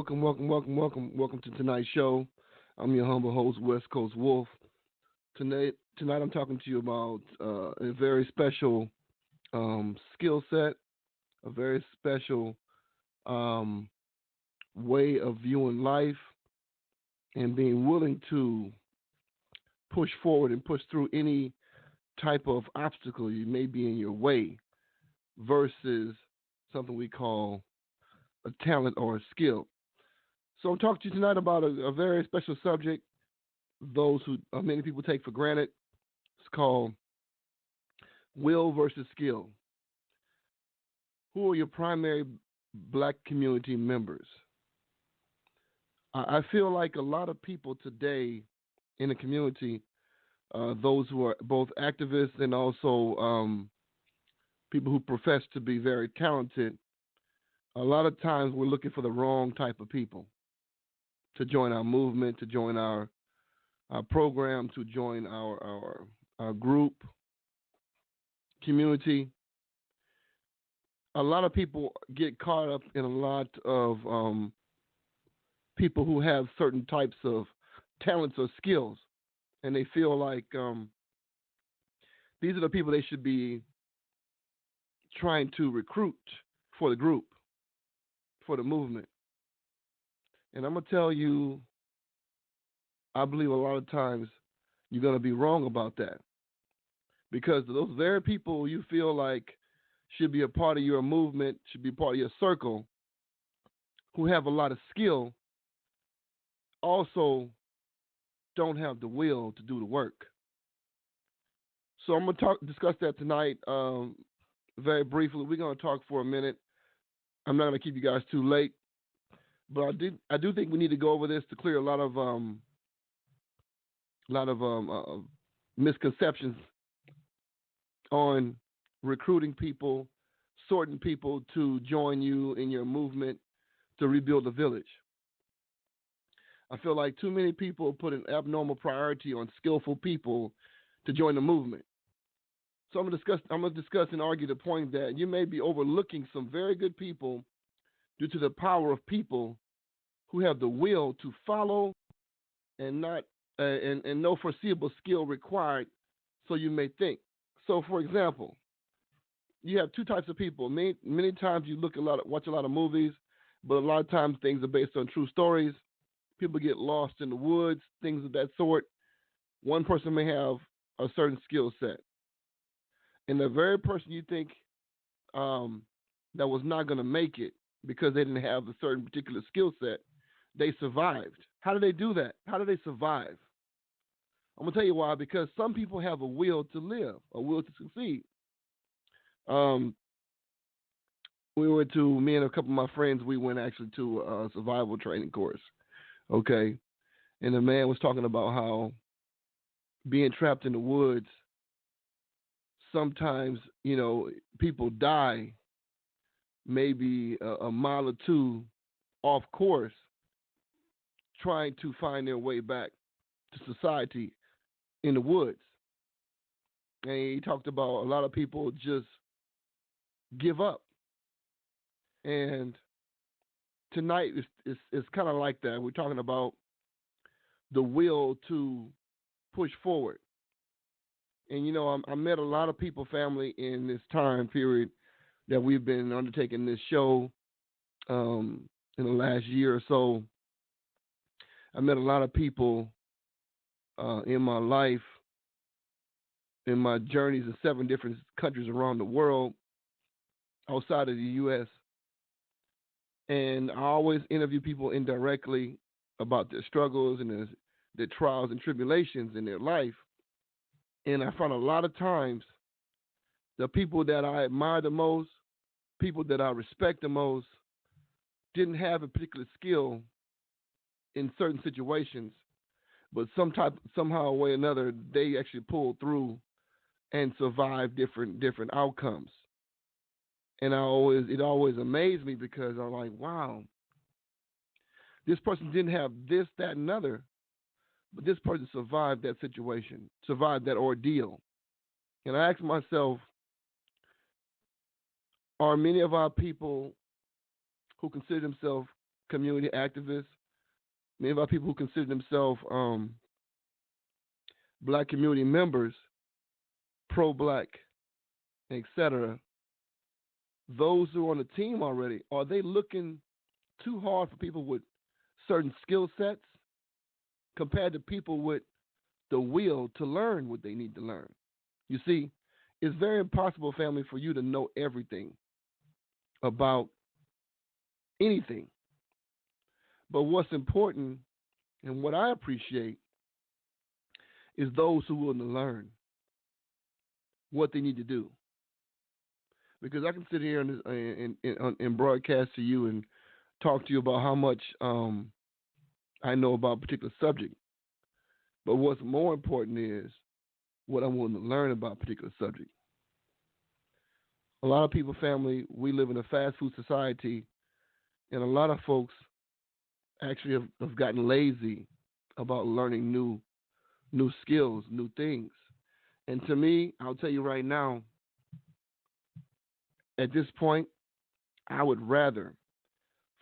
welcome to tonight's show. I'm your humble host, West Coast Wolf. Tonight I'm talking to you about a very special skill set, a very special um, way of viewing life, and being willing to push forward and push through any type of obstacle you may be in your way versus something we call a talent or a skill. So I'm talking to you tonight about a very special subject, those who many people take for granted. It's called will versus skill. Who are your primary black community members? I feel like a lot of people today in the community, those who are both activists and also people who profess to be very talented, a lot of times we're looking for the wrong type of people to join our movement, to join our program, to join our group, community. A lot of people get caught up in a lot of people who have certain types of talents or skills, and they feel like these are the people they should be trying to recruit for the group, for the movement. And I'm going to tell you, I believe a lot of times you're going to be wrong about that. Because those very people you feel like should be a part of your movement, should be part of your circle, who have a lot of skill, also don't have the will to do the work. So I'm going to discuss that tonight very briefly. We're going to talk for a minute. I'm not going to keep you guys too late. But I do think we need to go over this to clear a lot of misconceptions on recruiting people, sorting people to join you in your movement to rebuild the village. I feel like too many people put an abnormal priority on skillful people to join the movement. So I'm going to discuss and argue the point that you may be overlooking some very good people due to the power of people who have the will to follow and not and no foreseeable skill required, so you may think. So, for example, you have two types of people. Many times you watch a lot of movies, but a lot of times things are based on true stories. People get lost in the woods, things of that sort. One person may have a certain skill set, and the very person you think that was not going to make it because they didn't have a certain particular skill set, they survived. How do they do that? How do they survive? I'm going to tell you why. Because some people have a will to live, a will to succeed. Me and a couple of my friends, we went actually to a survival training course. Okay. And the man was talking about how being trapped in the woods, sometimes, people die maybe a mile or two off course trying to find their way back to society in the woods. And he talked about a lot of people just give up. And tonight is kind of like that. We're talking about the will to push forward. And, I met a lot of people, family, in this time period that we've been undertaking this show in the last year or so. I met a lot of people in my life, in my journeys in 7 different countries around the world, outside of the U.S. And I always interview people indirectly about their struggles and their trials and tribulations in their life. And I found a lot of times the people that I admire the most, people that I respect the most, didn't have a particular skill in certain situations, but somehow way or another, they actually pulled through and survived different outcomes. And it always amazed me because I'm like, wow, this person didn't have this, that, and other, but this person survived that situation, survived that ordeal. And I asked myself, are many of our people who consider themselves community activists, many of our people who consider themselves black community members, pro-black, etc. Those who are on the team already, are they looking too hard for people with certain skill sets compared to people with the will to learn what they need to learn? You see, it's very impossible, family, for you to know everything about anything. But what's important and what I appreciate is those who want to learn what they need to do. Because I can sit here and broadcast to you and talk to you about how much I know about a particular subject. But what's more important is what I'm willing to learn about a particular subject. A lot of people, family, we live in a fast food society, and a lot of folks actually have gotten lazy about learning new skills, new things. And to me, I'll tell you right now, at this point, I would rather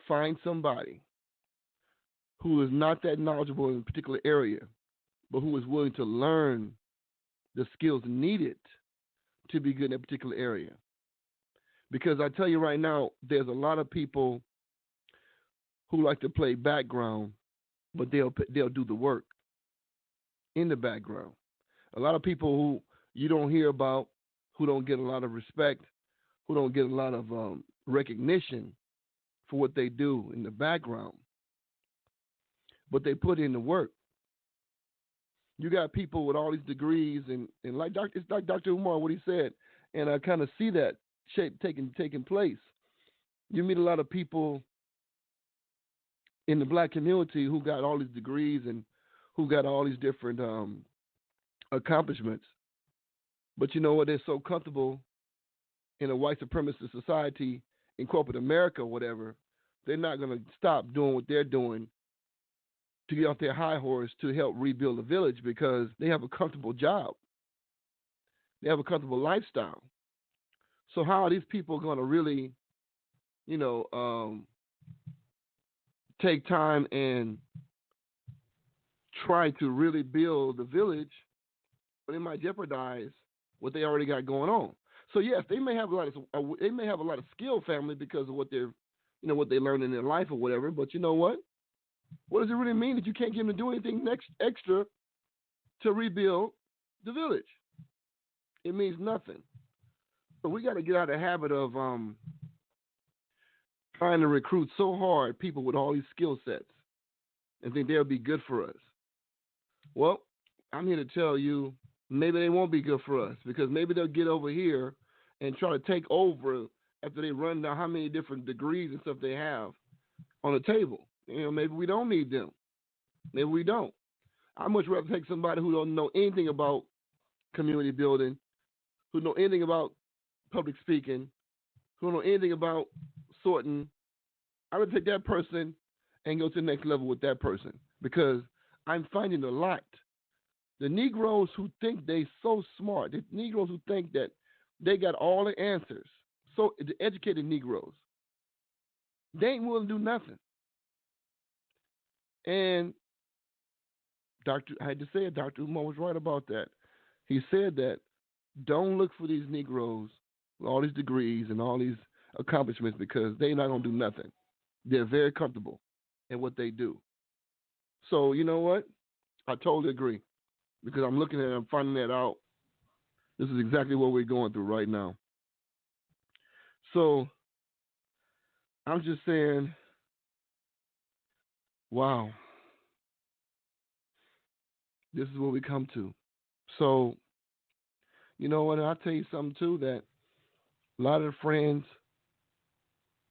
find somebody who is not that knowledgeable in a particular area, but who is willing to learn the skills needed to be good in a particular area. Because I tell you right now, there's a lot of people who like to play background, but they'll do the work in the background. A lot of people who you don't hear about, who don't get a lot of respect, who don't get a lot of recognition for what they do in the background, but they put in the work. You got people with all these degrees, and like it's like Dr. Umar, what he said, and I kind of see that shape taking place. You meet a lot of people in the black community who got all these degrees and who got all these different accomplishments, but you know what? They're so comfortable in a white supremacist society in corporate America or whatever. They're not going to stop doing what they're doing to get off their high horse to help rebuild the village because they have a comfortable job. They have a comfortable lifestyle. So how are these people going to really, take time and try to really build the village, but it might jeopardize what they already got going on. So yes, they may have a lot of skill, family, because of what they're, what they learned in their life or whatever. But you know what? What does it really mean that you can't get them to do anything extra to rebuild the village? It means nothing. So we got to get out of the habit of trying to recruit so hard people with all these skill sets and think they'll be good for us. Well, I'm here to tell you maybe they won't be good for us because maybe they'll get over here and try to take over after they run down how many different degrees and stuff they have on the table. Maybe we don't need them. Maybe we don't. I'd much rather take somebody who don't know anything about community building, who know anything about public speaking, who don't know anything about sorting. I would take that person and go to the next level with that person because I'm finding a lot. The Negroes who think they so smart, the Negroes who think that they got all the answers, so the educated Negroes, they ain't willing to do nothing. And I had to say it, Dr. Umar was right about that. He said that don't look for these Negroes with all these degrees and all these accomplishments because they're not going to do nothing. They're very comfortable in what they do. So you know what? I totally agree because I'm looking at it, I'm finding that out. This is exactly what we're going through right now. So I'm just saying, wow, this is what we come to. So, you know what? I'll tell you something, too, that a lot of the friends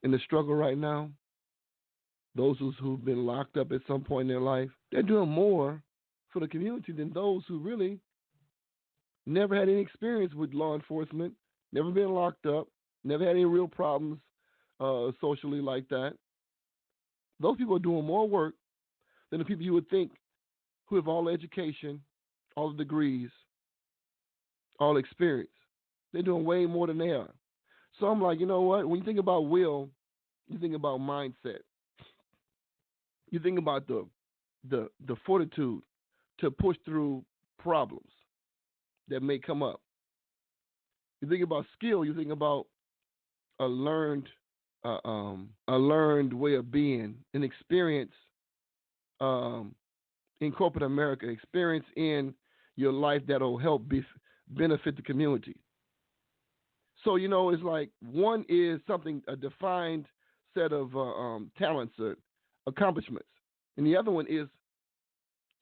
in the struggle right now, those who've been locked up at some point in their life, they're doing more for the community than those who really never had any experience with law enforcement, never been locked up, never had any real problems socially like that. Those people are doing more work than the people you would think who have all the education, all the degrees, all the experience. They're doing way more than they are. So I'm like, you know what? When you think about will, you think about mindset. You think about the fortitude to push through problems that may come up. You think about skill. You think about a learned a learned way of being, an experience um, in corporate America, experience in your life that'll help benefit the community. So it's like one is something a defined set of talents or accomplishments, and the other one is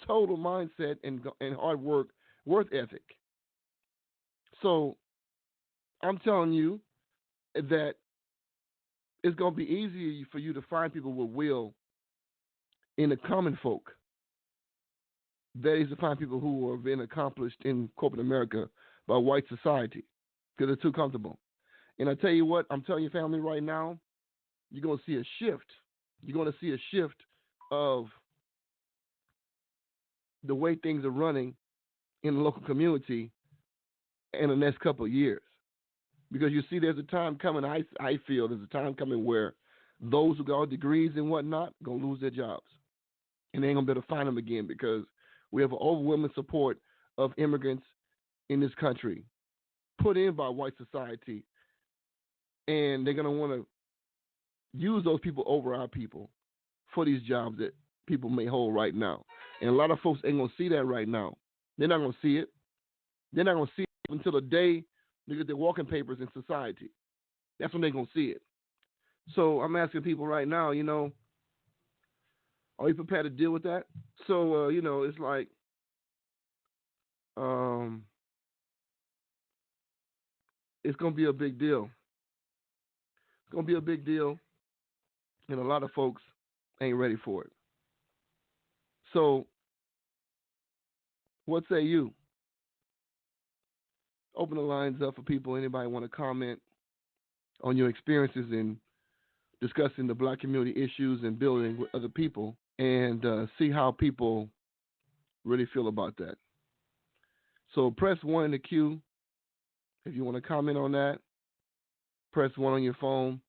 total mindset and hard work, work ethic. So I'm telling you that it's going to be easier for you to find people with will in the common folk. That is to find people who are being accomplished in corporate America by white society because they're too comfortable. And I tell you what, I'm telling your family right now, you're going to see a shift. You're going to see a shift of the way things are running in the local community in the next couple of years. Because you see, there's a time coming, I feel there's a time coming where those who got degrees and whatnot are going to lose their jobs. And they ain't going to be able to find them again because we have an overwhelming support of immigrants in this country put in by white society. And they're going to want to use those people over our people for these jobs that people may hold right now. And a lot of folks ain't going to see that right now. They're not going to see it. They're not going to see it until the day they get their walking papers in society. That's when they're going to see it. So I'm asking people right now, are you prepared to deal with that? So, it's like, it's going to be a big deal. It's going to be a big deal, and a lot of folks ain't ready for it. So, what say you? Open the lines up for people. Anybody want to comment on your experiences in discussing the black community issues and building with other people and see how people really feel about that. So press 1 in the queue if you want to comment on that. Press 1 on your phone.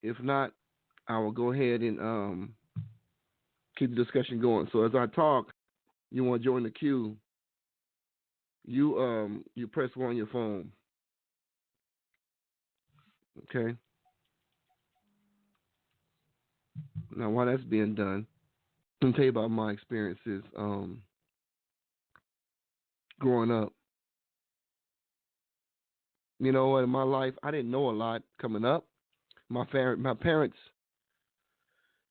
If not, I will go ahead and keep the discussion going. So as I talk, you want to join the queue, you press 1 on your phone. Okay. Now, while that's being done, I'm going to tell you about my experiences growing up. You know what? In my life, I didn't know a lot coming up. My parents,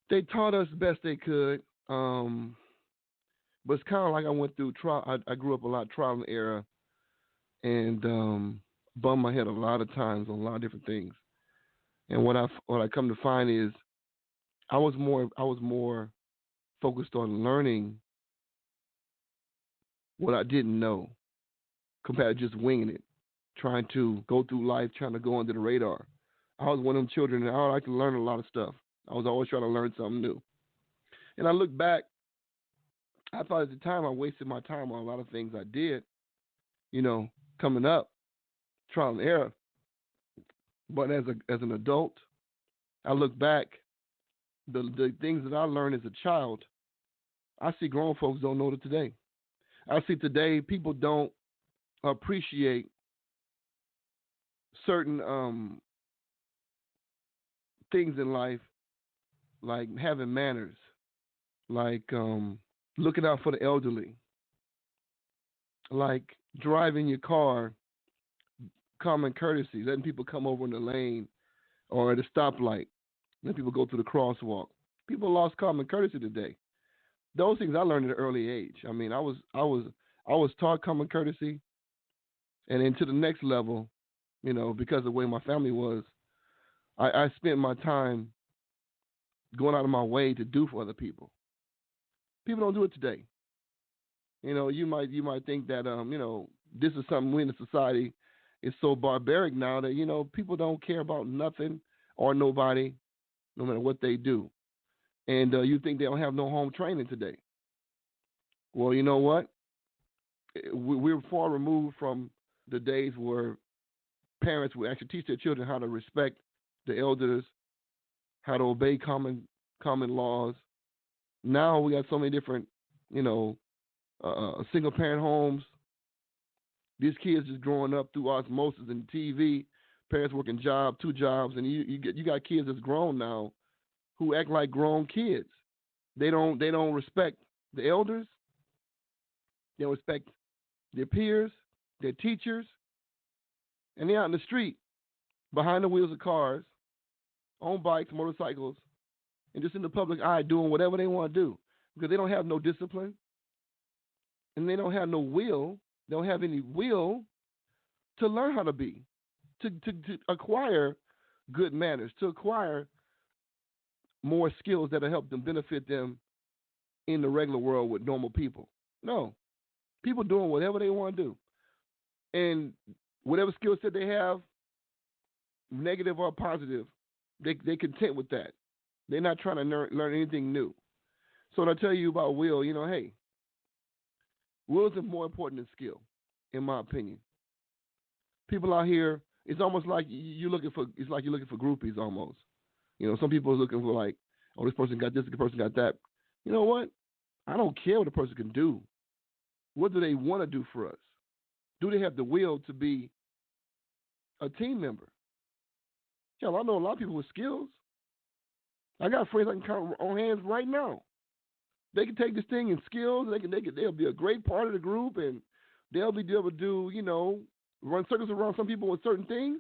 they taught us best they could. But it's kind of like I went through trial. I grew up a lot of trial and error, and bumped my head a lot of times on a lot of different things. And what I come to find is I was more focused on learning what I didn't know compared to just winging it, trying to go through life, trying to go under the radar. I was one of them children that I like to learn a lot of stuff. I was always trying to learn something new. And I look back, I thought at the time I wasted my time on a lot of things I did, coming up, trial and error. But as an adult, I look back, the things that I learned as a child, I see grown folks don't know it today. I see today people don't appreciate certain things in life, like having manners, like looking out for the elderly, like driving your car, common courtesy, letting people come over in the lane or at a stoplight, letting people go through the crosswalk. People lost common courtesy today. Those things I learned at an early age. I mean, I was taught common courtesy, and then to the next level, because of the way my family was, I spent my time going out of my way to do for other people. People don't do it today. You might think that this is something we in the society is so barbaric now that people don't care about nothing or nobody, no matter what they do, and you think they don't have no home training today. Well, you know what? We're far removed from the days where parents would actually teach their children how to respect the elders, how to obey common common laws. Now we got so many different, you know, single parent homes. These kids just growing up through osmosis and TV. Parents working two jobs, and you got kids that's grown now who act like grown kids. They don't respect the elders. They don't respect their peers, their teachers, and they're out in the street behind the wheels of cars, on bikes, motorcycles, and just in the public eye doing whatever they want to do because they don't have no discipline and they don't have no will. They don't have any will to learn how to be, to acquire good manners, to acquire more skills that will help them benefit them in the regular world with normal people. No. People doing whatever they want to do. And whatever skill set they have, negative or positive, they content with that. They're not trying to learn anything new. So when I tell you about will, you know, hey, will is more important than skill, in my opinion. People out here, it's almost like you're looking for groupies almost. You know, some people are looking for like, oh, this person got this, this person got that. You know what? I don't care what a person can do. What do they want to do for us? Do they have the will to be a team member? Hell, I know a lot of people with skills. I got friends I can count on hands right now. They can take this thing in skills. They'll be a great part of the group, and they'll be able to do, you know, run circles around some people with certain things.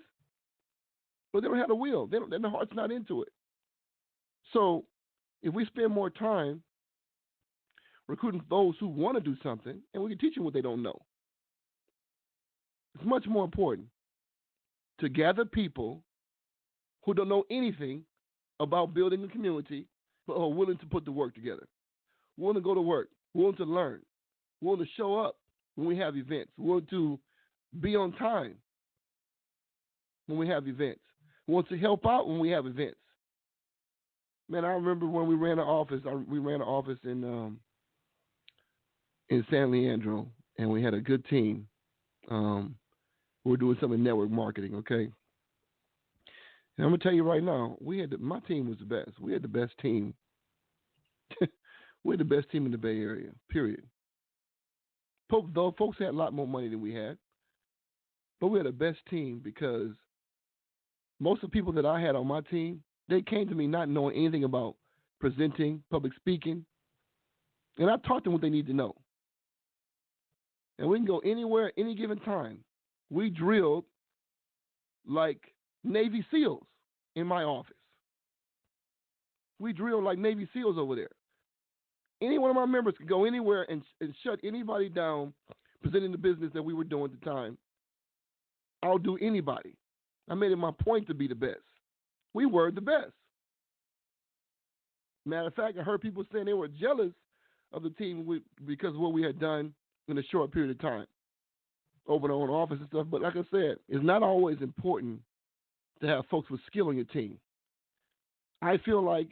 But they don't have the will. Their heart's not into it. So if we spend more time recruiting those who want to do something, and we can teach them what they don't know. It's much more important to gather people who don't know anything about building a community, but are willing to put the work together, willing to go to work, willing to learn, willing to show up when we have events, willing to be on time when we have events, willing to help out when we have events. Man, I remember when we ran an office. We ran an office in San Leandro, and we had a good team. We were doing some in network marketing, okay? And I'm going to tell you right now, my team was the best. We had the best team. We had the best team in the Bay Area, period. Though folks had a lot more money than we had, but we had the best team because most of the people that I had on my team, they came to me not knowing anything about presenting, public speaking, and I taught them what they need to know. And we can go anywhere, any given time. We drilled like Navy SEALs in my office. We drilled like Navy SEALs over there. Any one of my members could go anywhere and shut anybody down presenting the business that we were doing at the time. I'll do anybody. I made it my point to be the best. We were the best. Matter of fact, I heard people saying they were jealous of the team because of what we had done in a short period of time over our own office and stuff. But like I said, it's not always important to have folks with skill on your team. I feel like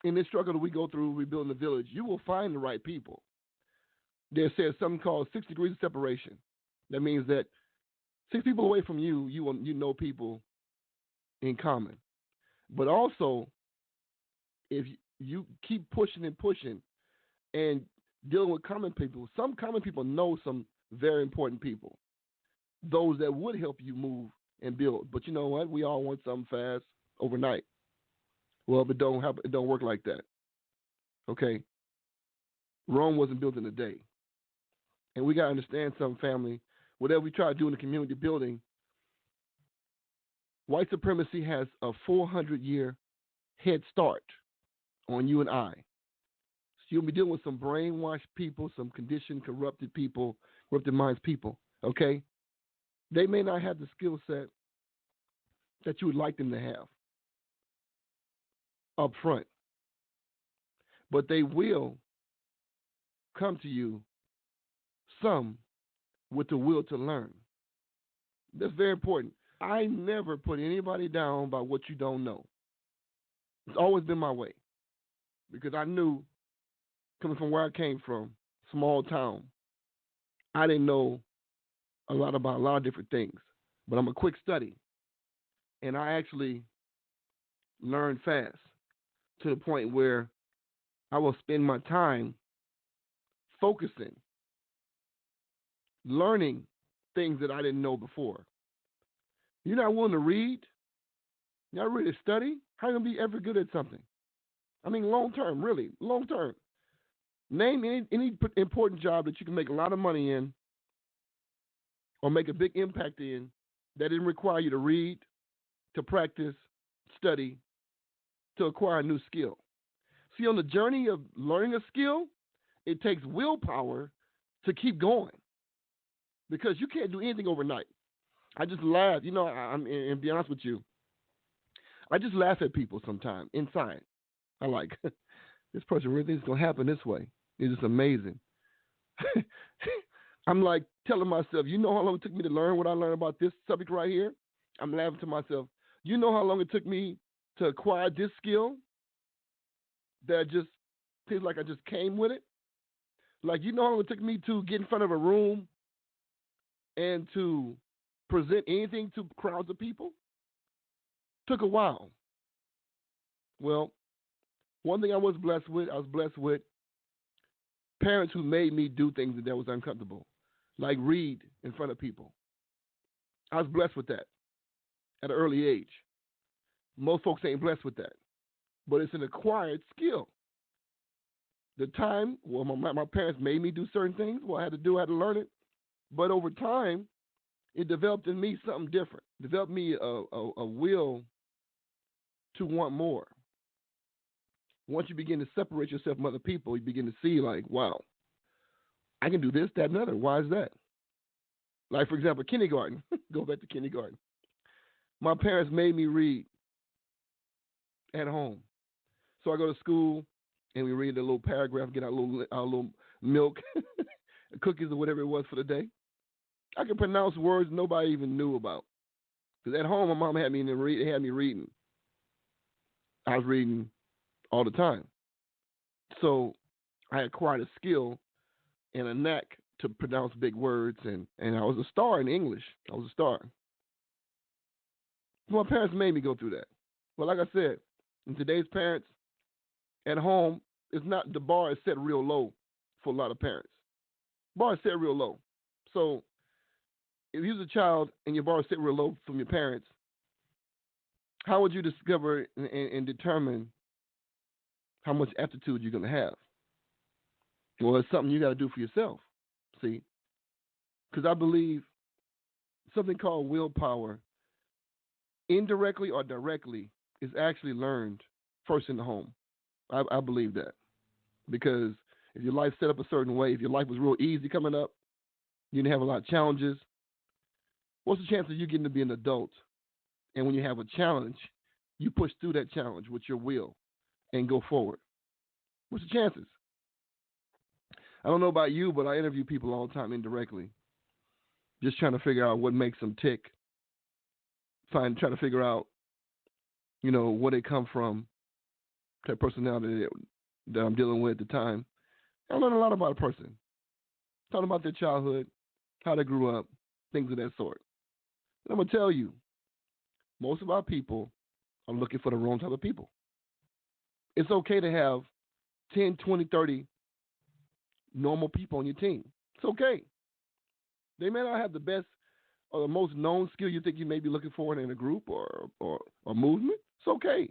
in this struggle that we go through rebuilding the village, you will find the right people. There's something called 6 degrees of separation. That means that 6 people away from you, you know people in common. But also, if you keep pushing and pushing and dealing with common people, some common people know some very important people, those that would help you move and build. But you know what? We all want something fast overnight. Well, it don't work like that. Okay? Rome wasn't built in a day. And we got to understand something, family. Whatever we try to do in the community building, white supremacy has a 400-year head start on you and I. So you'll be dealing with some brainwashed people, some conditioned, corrupted people, corrupted minds people, okay? They may not have the skill set that you would like them to have up front, but they will come to you, some with the will to learn. That's very important. I never put anybody down by what you don't know. It's always been my way because I knew, coming from where I came from, small town, I didn't know a lot about a lot of different things, but I'm a quick study, and I actually learned fast to the point where I will spend my time focusing, learning things that I didn't know before. You're not willing to read, you're not ready to study, how are you going to be ever good at something? I mean, long term, really, long term. Name any important job that you can make a lot of money in or make a big impact in that didn't require you to read, to practice, study, to acquire a new skill. See, on the journey of learning a skill, it takes willpower to keep going because you can't do anything overnight. I just laugh. You know, and be honest with you, I just laugh at people sometimes inside. I like, this person really thinks it's going to happen this way. It's just amazing. I'm like telling myself, you know how long it took me to learn what I learned about this subject right here? I'm laughing to myself. You know how long it took me to acquire this skill that just feels like I just came with it? Like, you know how long it took me to get in front of a room and to present anything to crowds of people? Took a while. Well, one thing I was blessed with parents who made me do things that was uncomfortable, like read in front of people. I was blessed with that at an early age. Most folks ain't blessed with that, but it's an acquired skill. The time, well, my parents made me do certain things. Well, I had to learn it. But over time, it developed in me something different. Developed me a will to want more. Once you begin to separate yourself from other people, you begin to see like, wow, I can do this, that, and other. Why is that? Like, for example, kindergarten. Go back to kindergarten. My parents made me read at home. So I go to school and we read a little paragraph, get our little milk, cookies or whatever it was for the day. I can pronounce words nobody even knew about. Because at home, my mom had me reading. I was reading all the time. So I acquired a skill and a knack to pronounce big words, and I was a star in English. I was a star. My parents made me go through that. But like I said, in today's parents, at home, the bar is set real low for a lot of parents. Bar is set real low. So if you was a child and your bar is set real low from your parents, how would you discover and determine how much aptitude you're going to have? Well, it's something you got to do for yourself, see? Because I believe something called willpower, indirectly or directly, is actually learned first in the home. I believe that. Because if your life set up a certain way, if your life was real easy coming up, you didn't have a lot of challenges, what's the chance of you getting to be an adult? And when you have a challenge, you push through that challenge with your will and go forward. What's the chances? I don't know about you, but I interview people all the time indirectly, just trying to figure out what makes them tick, trying to figure out, where they come from, that personality that I'm dealing with at the time. I learn a lot about a person, talking about their childhood, how they grew up, things of that sort. And I'm going to tell you, most of our people are looking for the wrong type of people. It's okay to have 10, 20, 30 normal people on your team. It's okay. They may not have the best or the most known skill you think you may be looking for in a group or movement. It's okay.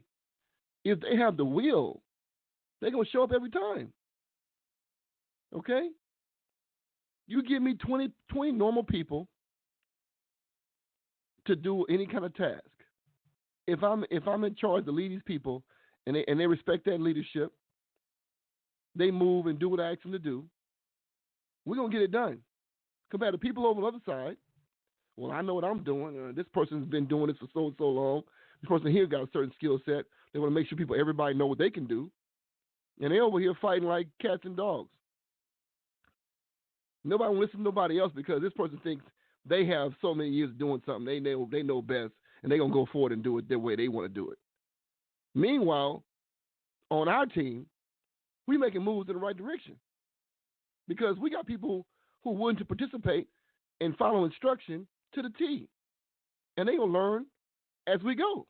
If they have the will, they're going to show up every time. Okay? You give me 20 normal people to do any kind of task. If I'm in charge to lead these people and they respect that leadership, they move and do what I ask them to do, we're going to get it done. Compared to people over the other side, well, I know what I'm doing. This person's been doing this for so and so long. This person here got a certain skill set. They want to make sure everybody know what they can do. And they're over here fighting like cats and dogs. Nobody will listen to nobody else because this person thinks they have so many years doing something. They know best, and they're going to go forward and do it their way they want to do it. Meanwhile, on our team, we're making moves in the right direction because we got people who are willing to participate and follow instruction to the T. And they're going to learn as we go.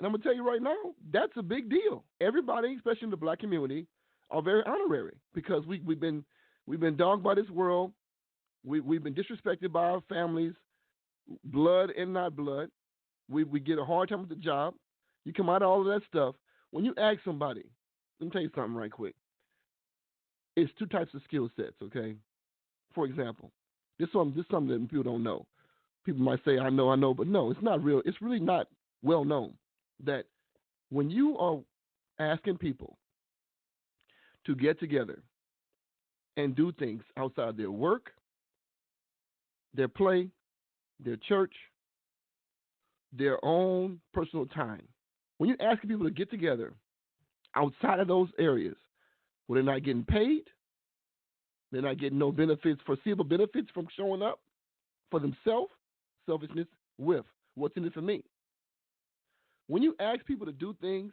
And I'm going to tell you right now, that's a big deal. Everybody, especially in the black community, are very honorary because we've been dogged by this world. We've been disrespected by our families, blood and not blood. We get a hard time with the job. You come out of all of that stuff. When you ask somebody, let me tell you something right quick. It's two types of skill sets, okay? For example, this is something that people don't know. People might say, I know, but no, it's not real. It's really not well known that when you are asking people to get together and do things outside their work, their play, their church, their own personal time, when you're asking people to get together outside of those areas where they're not getting paid, they're not getting no benefits, foreseeable benefits from showing up for themselves, selfishness with what's in it for me. When you ask people to do things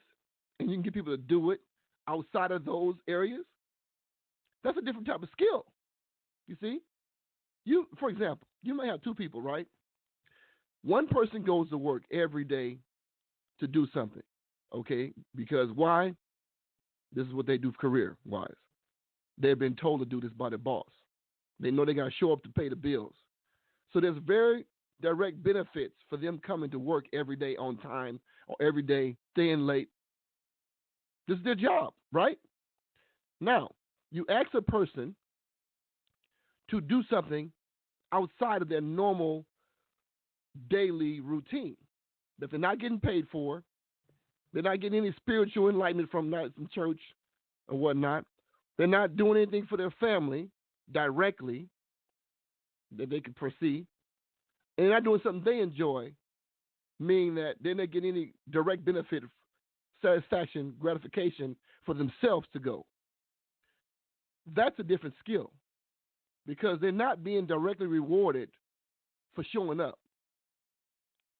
and you can get people to do it outside of those areas, that's a different type of skill. You see? For example, you may have two people, right? One person goes to work every day to do something, okay? Because why? This is what they do career-wise. They've been told to do this by their boss. They know they got to show up to pay the bills. So there's very direct benefits for them coming to work every day on time or every day staying late. This is their job, right? Now, you ask a person to do something outside of their normal daily routine that they're not getting paid for. They're not getting any spiritual enlightenment from church or whatnot. They're not doing anything for their family directly that they can foresee. And they're not doing something they enjoy, meaning that they're not getting any direct benefit, satisfaction, gratification for themselves to go. That's a different skill because they're not being directly rewarded for showing up.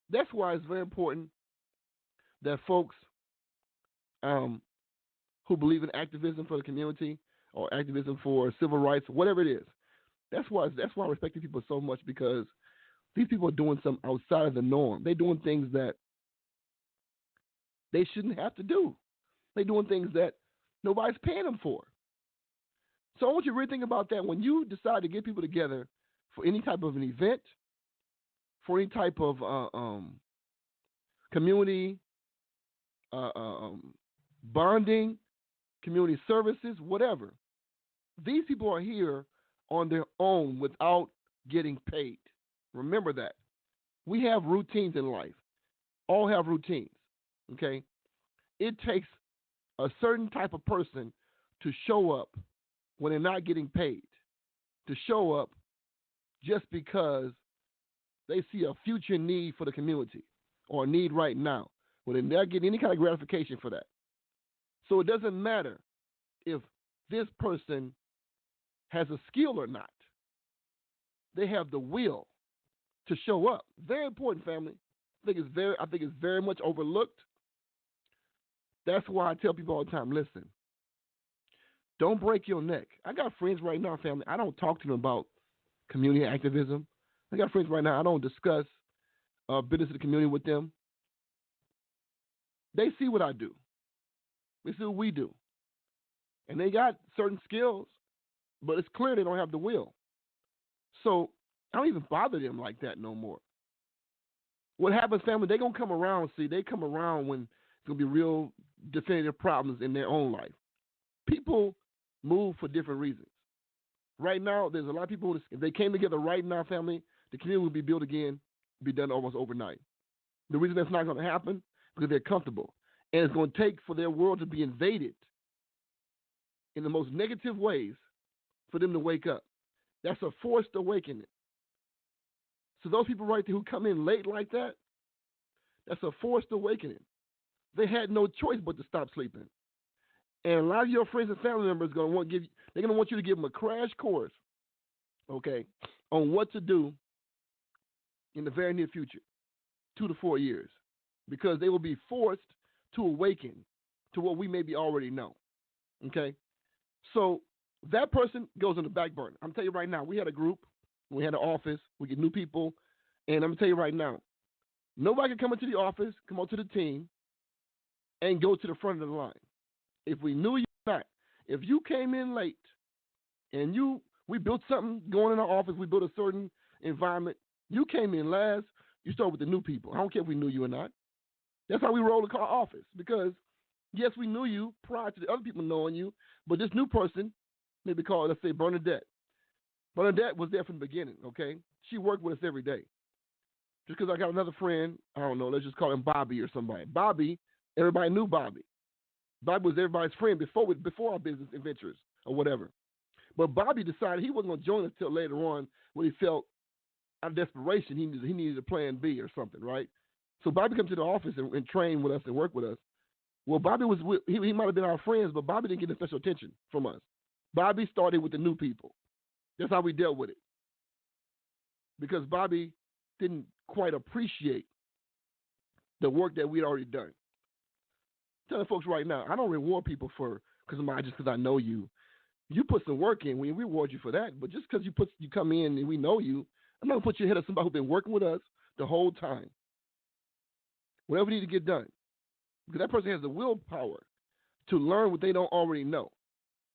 That's why it's very important that folks who believe in activism for the community or activism for civil rights, whatever it is, that's why I respect these people so much because these people are doing something outside of the norm. They're doing things that they shouldn't have to do. They're doing things that nobody's paying them for. So I want you to really think about that when you decide to get people together for any type of an event, for any type of community bonding, community services, whatever. These people are here on their own without getting paid. Remember that. We have routines in life. All have routines, okay? It takes a certain type of person to show up when they're not getting paid, to show up just because they see a future need for the community or a need right now, when they're not getting any kind of gratification for that. So it doesn't matter if this person has a skill or not. They have the will to show up. Very important, family. I think it's very much overlooked. That's why I tell people all the time, listen, don't break your neck. I got friends right now, family. I don't talk to them about community activism. I got friends right now. I don't discuss business of the community with them. They see what I do. They see what we do. And they got certain skills, but it's clear they don't have the will. So I don't even bother them like that no more. What happens, family, they're going to come around. See, they come around when it's going to be real definitive problems in their own life. People move for different reasons. Right now, there's a lot of people, if they came together right now, family, the community will be built again, be done almost overnight. The reason that's not going to happen, because they're comfortable. And it's going to take for their world to be invaded in the most negative ways for them to wake up. That's a forced awakening. So those people right there who come in late like that, that's a forced awakening. They had no choice but to stop sleeping. And a lot of your friends and family members are going to want you to give them a crash course, okay, on what to do in the very near future, 2 to 4 years, because they will be forced to awaken to what we maybe already know, okay? So that person goes on the back burner. I'm telling you right now, we had a group, we had an office, we get new people, and I'm going to tell you right now, nobody can come into the office, come onto the team, and go to the front of the line. If we knew you or not, if you came in late and we built something going in our office, we built a certain environment, you came in last, you start with the new people. I don't care if we knew you or not. That's how we roll the office, because yes, we knew you prior to the other people knowing you, but this new person, maybe called, let's say, Bernadette. Bernadette was there from the beginning, okay? She worked with us every day. Just because I got another friend, I don't know, let's just call him Bobby or somebody. Bobby, everybody knew Bobby. Bobby was everybody's friend before our business adventures or whatever. But Bobby decided he wasn't going to join us till later on when he felt out of desperation he needed a plan B or something, right? So Bobby came to the office and trained with us and worked with us. Well, Bobby he might have been our friends, but Bobby didn't get the special attention from us. Bobby started with the new people. That's how we dealt with it. Because Bobby didn't quite appreciate the work that we'd already done. I'm telling folks right now, I don't reward people because I know you. You put some work in, we reward you for that. But just because you come in and we know you, I'm not going to put you ahead of somebody who's been working with us the whole time. Whatever we need to get done. Because that person has the willpower to learn what they don't already know.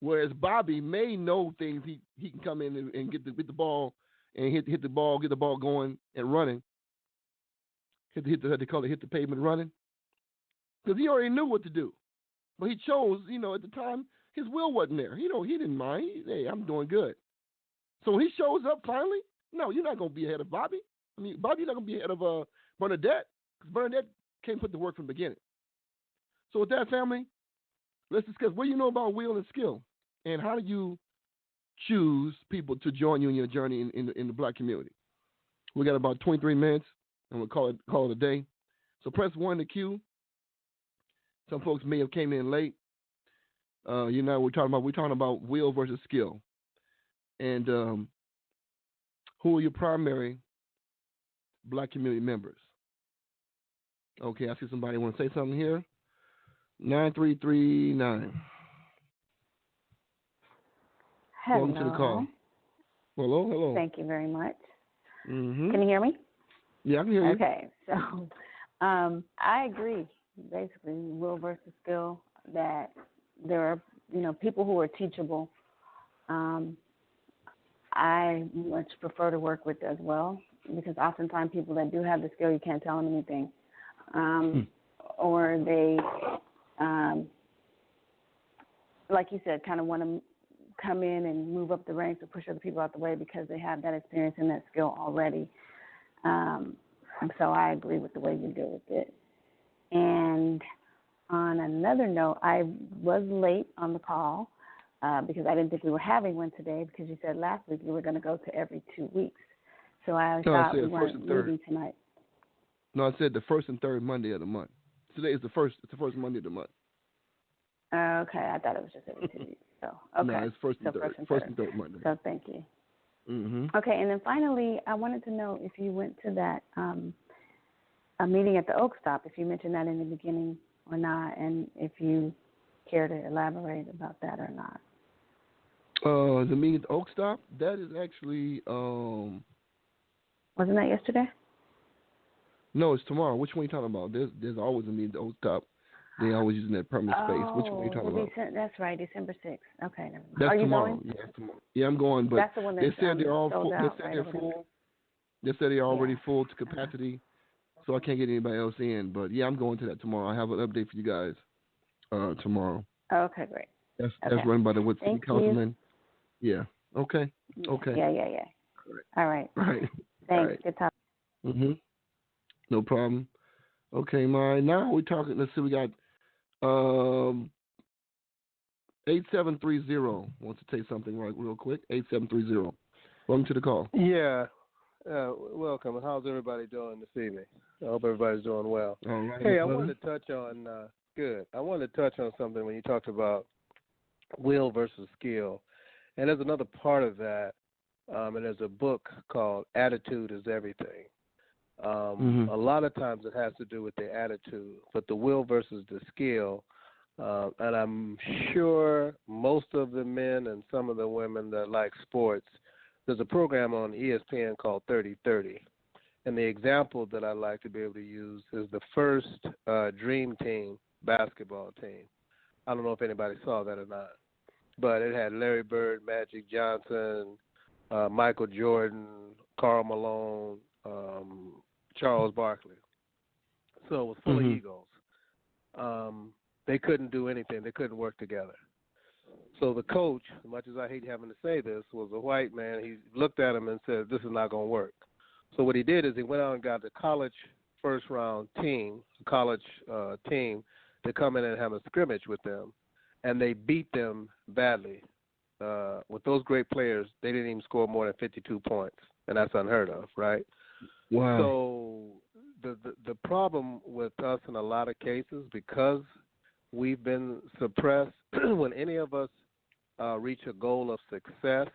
Whereas Bobby may know things he can come in and get the ball and hit the ball, get the ball going and running. Hit the pavement running. Because he already knew what to do. But he chose, at the time, his will wasn't there. He didn't mind. Hey, I'm doing good. So when he shows up finally, no, you're not going to be ahead of Bobby. Bobby, you're not going to be ahead of Bernadette. Because Bernadette can't put the work from the beginning. So with that, family, let's discuss what you know about will and skill. And how do you choose people to join you in your journey in the black community? We got about 23 minutes, and we'll call it a day. So press 1 to queue. Some folks may have came in late. We're talking about will versus skill, and who are your primary black community members? Okay, I see somebody want to say something here. 9339. Hello. Welcome to the call. Hello. Thank you very much. Mm-hmm. Can you hear me? Yeah, I can hear you. Okay, so I agree. Basically, will versus skill, that there are, people who are teachable. I much prefer to work with as well, because oftentimes people that do have the skill, you can't tell them anything. Or they, like you said, kind of want to come in and move up the ranks or push other people out the way because they have that experience and that skill already. So I agree with the way you deal with it. And on another note, I was late on the call because I didn't think we were having one today, because you said last week you were going to go to every 2 weeks. So I thought we weren't meeting tonight. No, I said the first and third Monday of the month. Today is the first Monday of the month. Okay, I thought it was just every 2 weeks. So okay, no, it's first and third Monday. So thank you. Mm-hmm. Okay, and then finally, I wanted to know if you went to that a meeting at the Oak Stop, if you mentioned that in the beginning or not, and if you care to elaborate about that or not. The meeting at the Oak Stop, that is actually wasn't that yesterday? No, it's tomorrow. Which one are you talking about? There's always a meeting at the Oak Stop. They always using that permanent space. Which one are you talking about? That's right, December 6th. Okay, never mind. That's are you tomorrow. going? Yeah, tomorrow. Yeah, I'm going, but that's the one they said they're all full. They said they're full. They said they're already full to capacity, so I can't get anybody else in. But yeah, I'm going to that tomorrow. I have an update for you guys tomorrow. Okay, great. That's run by the Wood City Councilman. Yeah. Okay. Okay. Yeah. All right. Thanks. All right. Good talk. Mhm. No problem. Okay, now we're talking. Let's see. We got 8730 wants to say something real quick. 8730. Welcome to the call. Yeah. Welcome. How's everybody doing this evening? I hope everybody's doing well. All right. Hey, I wanted to touch on good. I wanted to touch on something when you talked about will versus skill, and there's another part of that. And there's a book called "Attitude Is Everything." A lot of times it has to do with the attitude, but the will versus the skill. And I'm sure most of the men and some of the women that like sports, there's a program on ESPN called 30-30. And the example that I like to be able to use is the first Dream Team basketball team. I don't know if anybody saw that or not, but it had Larry Bird, Magic Johnson, Michael Jordan, Karl Malone, Charles Barkley. So it was full of egos. They couldn't do anything. They couldn't work together. So the coach, as much as I hate having to say this, was a white man. He looked at him and said, "This is not going to work." So what he did is he went out and got the college first-round team, team, to come in and have a scrimmage with them, and they beat them badly. With those great players, they didn't even score more than 52 points, and that's unheard of, right? Wow. So the problem with us in a lot of cases, because we've been suppressed, when any of us reach a goal of success,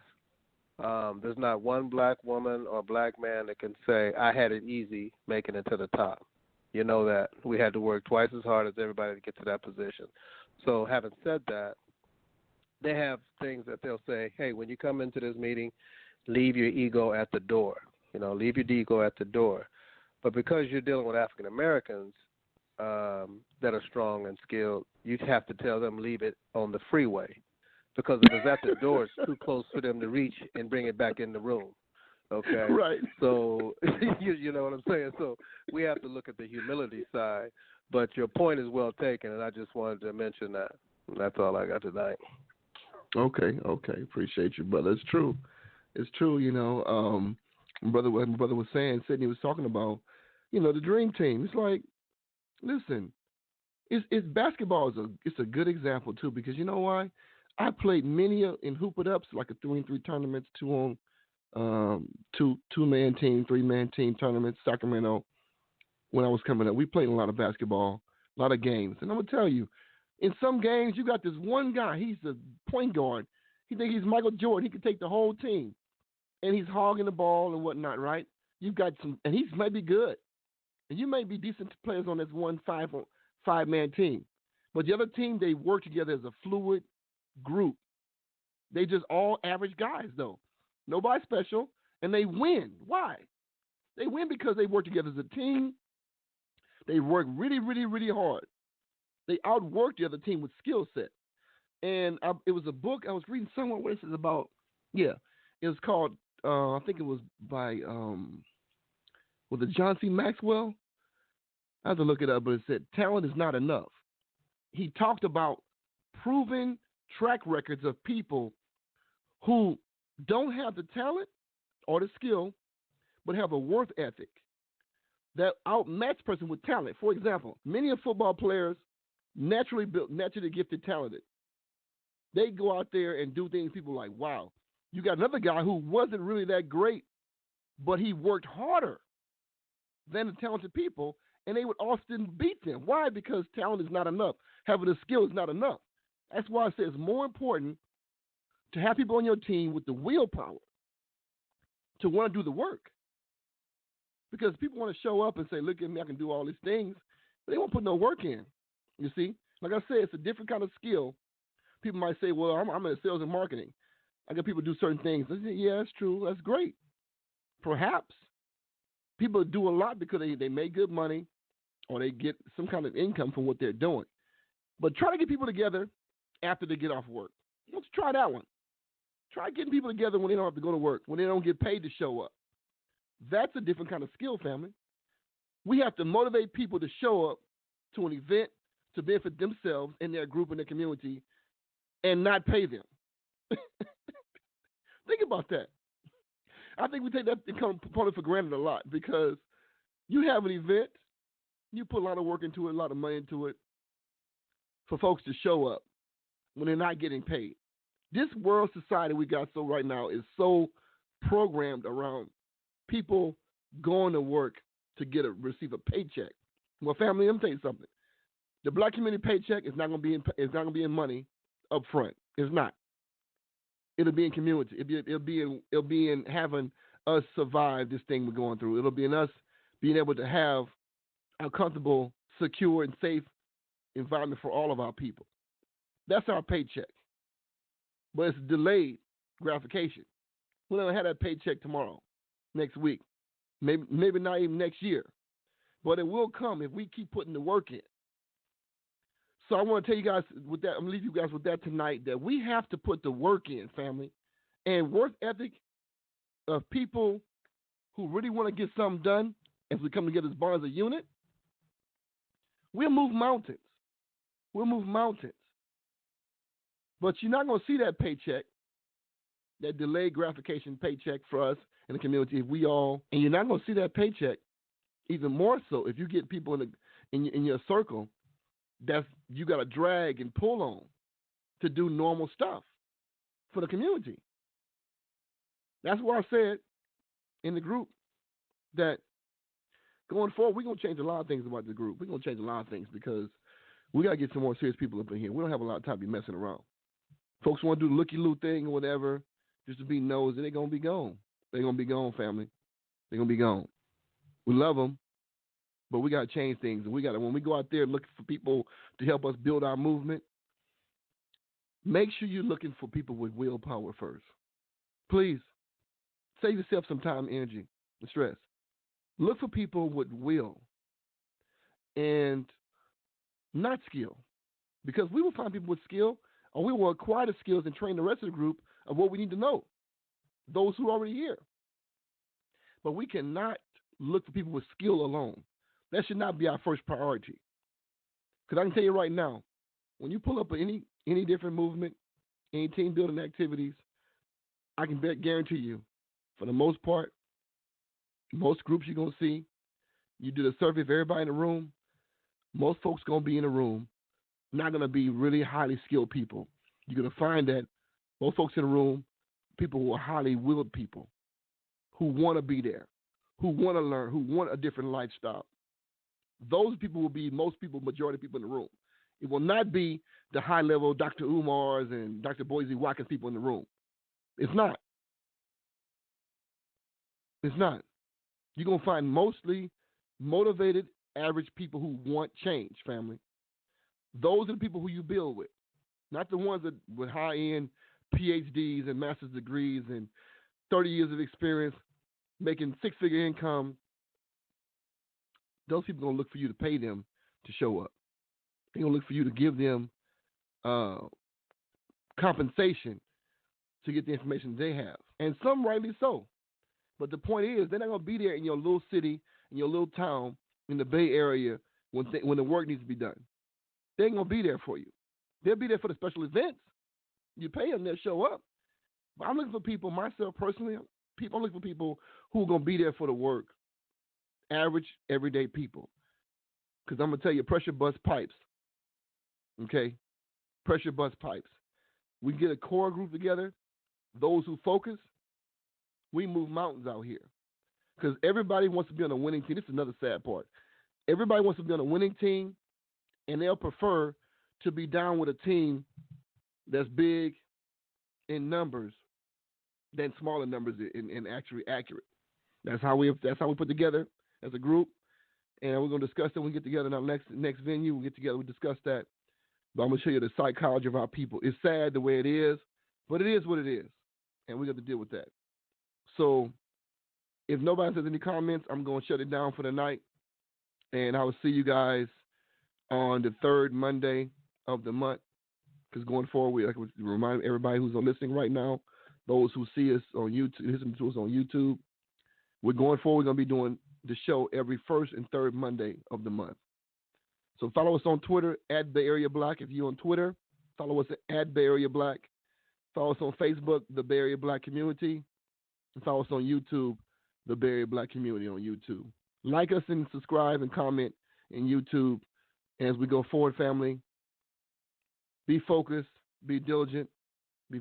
there's not one black woman or black man that can say, "I had it easy making it to the top." You know that we had to work twice as hard as everybody to get to that position. So having said that, they have things that they'll say, "Hey, when you come into this meeting, leave your ego at the door. Leave your ego at the door." But because you're dealing with African Americans that are strong and skilled, you have to tell them leave it on the freeway, because if it's at the door, it's too close for them to reach and bring it back in the room. Okay? Right. So you know what I'm saying? So we have to look at the humility side. But your point is well taken, and I just wanted to mention that. That's all I got tonight. Okay. Appreciate you, brother. It's true. My brother was saying, Sydney was talking about, the dream team. It's like, listen, it's basketball it's a good example too, because you know why? I played many in hoop it ups, like a 3-on-3 tournaments, 2-man team, 3-man team tournaments, Sacramento. When I was coming up, we played a lot of basketball, a lot of games, and I'm gonna tell you, in some games you got this one guy. He's a point guard. He thinks he's Michael Jordan. He can take the whole team, and he's hogging the ball and whatnot. Right? You've got some, and he's maybe good, and you may be decent players on this one 5-man team, but the other team, they work together as a fluid group. They just all average guys, though. Nobody special, and they win. Why? They win because they work together as a team. They work really, really, really hard. They outwork the other team with skill set. And it was a book I was reading somewhere. What is it about? Yeah, it was called. I think it was by was it John C. Maxwell? I have to look it up, but it said talent is not enough. He talked about proven track records of people who don't have the talent or the skill, but have a worth ethic that outmatch person with talent. For example, many of football players naturally built, naturally gifted, talented. They go out there and do things people are like, wow. You got another guy who wasn't really that great, but he worked harder than the talented people, and they would often beat them. Why? Because talent is not enough. Having the skill is not enough. That's why I say it's more important to have people on your team with the willpower to want to do the work. Because people want to show up and say, look at me, I can do all these things, but they won't put no work in. You see? Like I said, it's a different kind of skill. People might say, well, I'm in sales and marketing. I got people do certain things. I say, yeah, that's true. That's great. Perhaps. People do a lot because they make good money or they get some kind of income from what they're doing. But try to get people together after they get off work. Let's try that one. Try getting people together when they don't have to go to work, when they don't get paid to show up. That's a different kind of skill, family. We have to motivate people to show up to an event to benefit themselves and their group and their community and not pay them. Think about that. I think we take that component for granted a lot because you have an event, you put a lot of work into it, a lot of money into it for folks to show up when they're not getting paid. This world society we got so right now is so programmed around people going to work to receive a paycheck. Well, family, let me tell you something. The black community paycheck is not going to be in money up front. It's not. It'll be in community. It'll be in having us survive this thing we're going through. It'll be in us being able to have a comfortable, secure, and safe environment for all of our people. That's our paycheck. But it's delayed gratification. We're going to have that paycheck tomorrow, next week, maybe not even next year. But it will come if we keep putting the work in. So I want to tell you guys with that, I'm going to leave you guys with that tonight, that we have to put the work in, family. And work ethic of people who really want to get something done as we come together as bonds a unit, we'll move mountains. We'll move mountains. But you're not going to see that paycheck, that delayed gratification paycheck for us in the community if we all, and you're not going to see that paycheck even more so if you get people in your circle that you got to drag and pull on to do normal stuff for the community. That's why I said in the group that going forward, we're going to change a lot of things about the group. We're going to change a lot of things because we got to get some more serious people up in here. We don't have a lot of time to be messing around. Folks want to do the looky-loo thing or whatever just to be nosy. They're going to be gone. They're going to be gone, family. They're going to be gone. We love them, but we got to change things. And we got to, when we go out there looking for people to help us build our movement, make sure you're looking for people with willpower first. Please. Save yourself some time, energy, and stress. Look for people with will and not skill. Because we will find people with skill, or we will acquire the skills and train the rest of the group of what we need to know, those who are already here. But we cannot look for people with skill alone. That should not be our first priority. Because I can tell you right now, when you pull up any different movement, any team building activities, I can guarantee you, for the most part, most groups you're going to see, you do the survey of everybody in the room, most folks going to be in the room, not going to be really highly skilled people. You're going to find that most folks in the room, people who are highly willed people, who want to be there, who want to learn, who want a different lifestyle. Those people will be majority of people in the room. It will not be the high-level Dr. Umars and Dr. Boise Watkins people in the room. It's not. It's not. You're going to find mostly motivated, average people who want change, family. Those are the people who you build with, not the ones that with high-end PhDs and master's degrees and 30 years of experience making six-figure income. Those people are going to look for you to pay them to show up. They're going to look for you to give them compensation to get the information they have. And some rightly so. But the point is, they're not going to be there in your little city, in your little town, in the Bay Area when the work needs to be done. They ain't going to be there for you. They'll be there for the special events. You pay them, they'll show up. But I'm looking for people, myself personally, I'm looking for people who are going to be there for the work. Average, everyday people. Because I'm going to tell you, pressure bust pipes. Okay? Pressure bust pipes. We get a core group together, those who focus, we move mountains out here. Because everybody wants to be on a winning team. This is another sad part. Everybody wants to be on a winning team, and they'll prefer to be down with a team that's big in numbers than smaller numbers in actually accurate. That's how we put together as a group, and we're going to discuss that when we get together in our next venue. We'll get together, we'll discuss that. But I'm going to show you the psychology of our people. It's sad the way it is, but it is what it is, and we got to deal with that. So if nobody has any comments, I'm going to shut it down for the night, and I will see you guys on the third Monday of the month. Because going forward, we remind everybody who's listening right now, those who see us on YouTube, listen to us on YouTube, we're going forward. We're going to be doing the show every first and third Monday of the month. So follow us on Twitter at Bay Area Black. If you're on Twitter, follow us at Bay Area Black. Follow us on Facebook, the Bay Area Black Community. And follow us on YouTube, the Bay Area Black Community on YouTube. Like us and subscribe and comment in YouTube as we go forward, family. Be focused, be diligent, be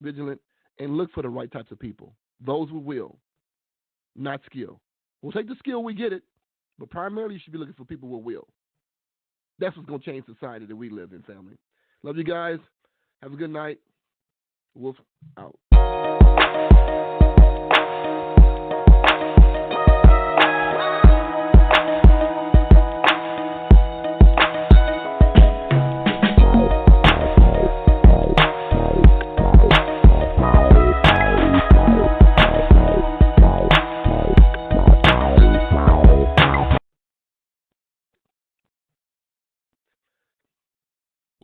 vigilant, and look for the right types of people. Those with will, not skill. We'll take the skill, we get it, but primarily you should be looking for people with will. That's what's going to change society that we live in, family. Love you guys. Have a good night. Wolf out.